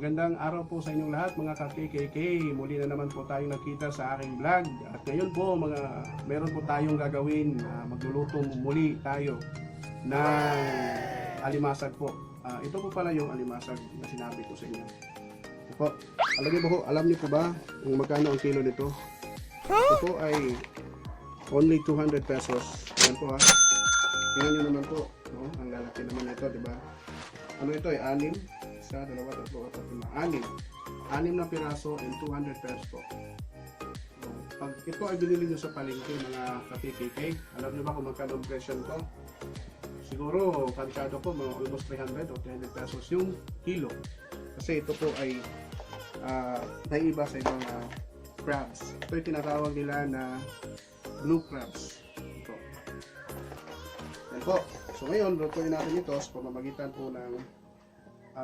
Magandang araw po sa inyong lahat mga ka-KKK. Muli na naman po tayong nakita sa aking vlog. At ngayon po meron po tayong gagawin. Magluluto muli tayo ng alimasag po. Ito po pala yung alimasag na sinabi ko sa inyo. Po, alam niyo po ba kung magkano ang kilo nito? Ito po ay only 200 pesos. Ayan po ha. Tingnan nyo naman po. No? Ang lalaki naman ito, di ba? Ano ito ay 6? Isa, dalawa, tatlo, apat, lima. 6 na piraso and 200 pesos po. So, pag ito ay binili nyo sa palengke mga ka-KKK, alam nyo ba kung magkano ang presyo ko? Siguro, kansyado po, mga almost 300 o 300 pesos yung kilo. Kasi ito po ay naiiba sa ibang crabs. Ito yung tinatawag nila na blue crabs. Ito. Yan po. So ngayon, lutuin natin ito sa pamamagitan po ng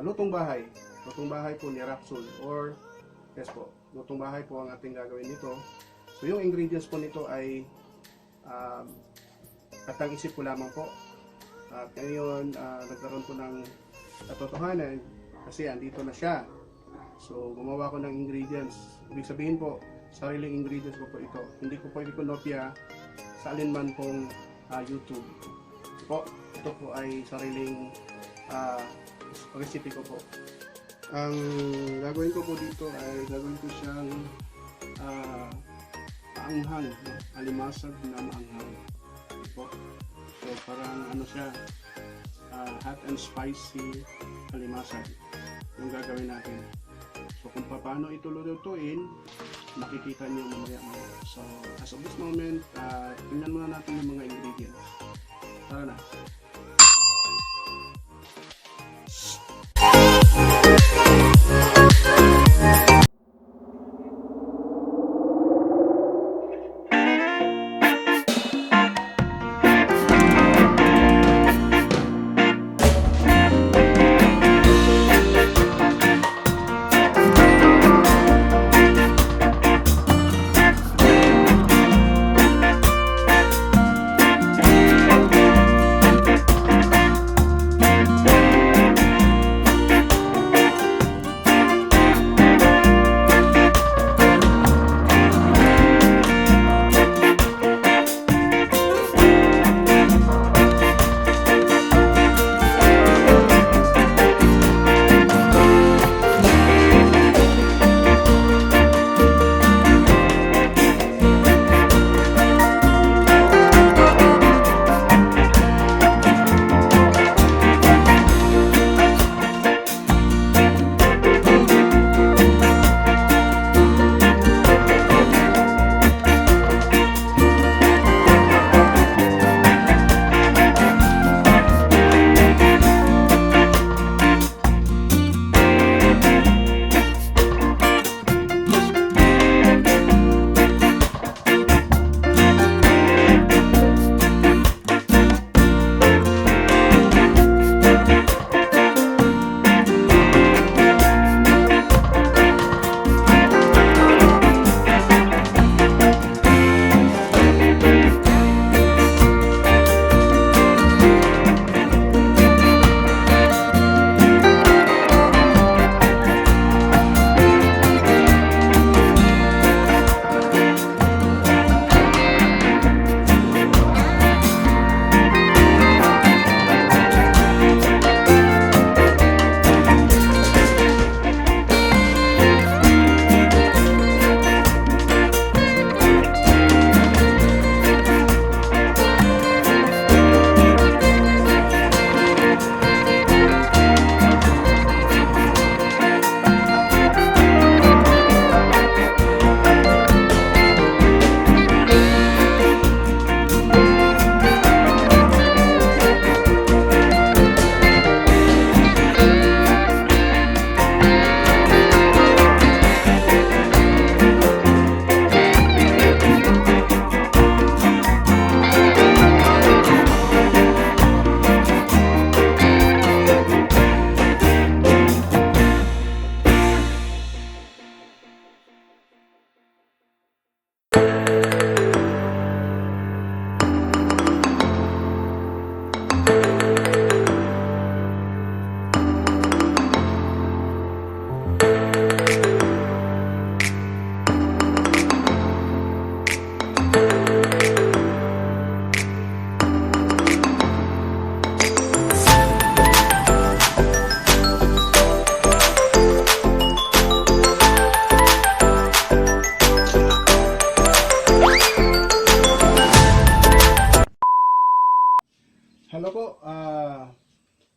lutong bahay. Lutong bahay po ni Raczul or yes po, lutong bahay po ang ating gagawin nito. So yung ingredients po nito ay katang-isip ko lamang po. At ngayon, nagkaroon po ng katotohanan kasi andito na siya. So gumawa ko ng ingredients. Ibig sabihin po, sariling ingredients ko po ito. Hindi ko pwede kunopya sa alinman pong YouTube. Po, ito po ay sariling recipe ko po. Ang gagawin ko po dito ay gagawin ko siyang paanghang, alimasag na maanghang. Po. So parang ano siya, hot and spicy alimasag yung gagawin natin. So kung paano ito lulutuin, makikita niyo mamaya. So as of this moment, tingnan muna natin yung mga ingredients. Tara na.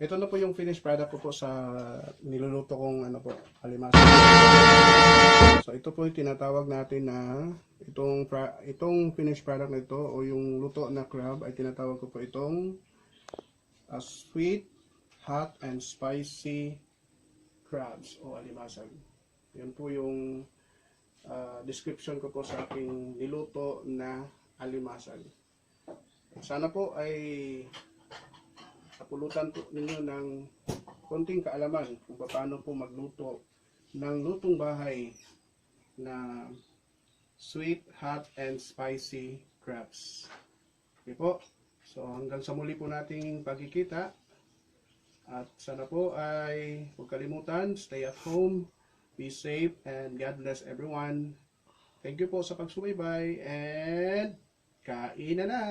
Ito na po yung finished product ko po sa niluluto kong ano po, alimasag. So ito po yung tinatawag natin na itong finished product na ito o yung luto na crab ay tinatawag ko po itong sweet, hot, and spicy crabs o alimasag. Yan po yung description ko po sa aking niluto na alimasag. Sana po ay kapulutan po ninyo ng konting kaalaman kung paano po magluto ng lutong bahay na sweet, hot, and spicy crabs. Okay po. So hanggang sa muli po nating pagkikita. At sana po ay huwag kalimutan, stay at home, be safe, and God bless everyone. Thank you po sa pagsubaybay and kain na!